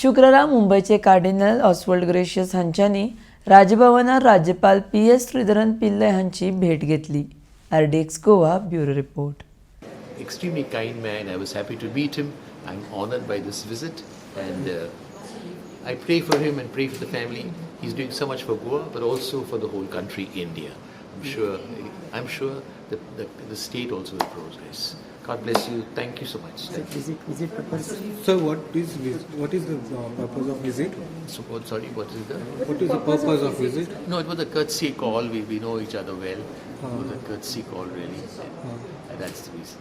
शुक्रवार मुंबईचे cardinal Oswald gracious हांच्यांनी राजभवनात राज्यपाल P.S.Shreedhan पिल्लय हांची भेट घेतली. RDXGOA bureau report. Extremely kind man. I was happy to meet him. I'm honored by this visit, and I pray for him and pray for the family. He's doing so much for Goa, but also for the whole country, India. I'm sure that the state also will progress. God bless you. Thank you so much. Visit purpose. So what is the purpose of visit? So, sorry, what is the? What is the purpose of visit? No, it was a courtesy call. We know each other well. It was a courtesy call, really. And that's the reason.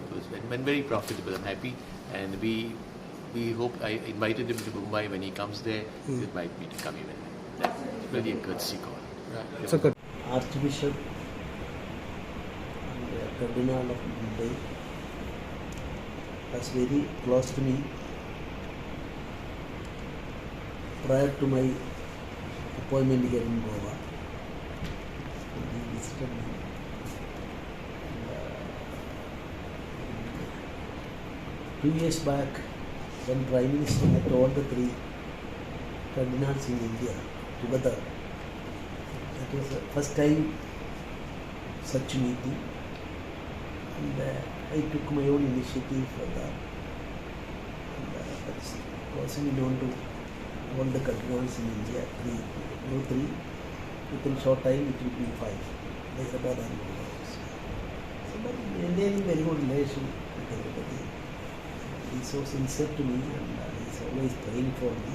It was been very profitable. I'm happy, and we hope. I invited him to Mumbai. When he comes there, he invite me to come even. That's really a courtesy call. Right. So, Archbishop and Cardinal of Mumbai was very close to me prior to my appointment here in Goa. He visited me. And, 2 years back, when Prime Minister met all the three cardinals in India together, that was the first time such meeting, and I took my own initiative for that. And that's possibly known to all the cardinals in India, three. Within short time it will be 5. Hyderabad and Goa. So, but maintaining very good relation with everybody. He's so sincere to me, and he's always praying for me.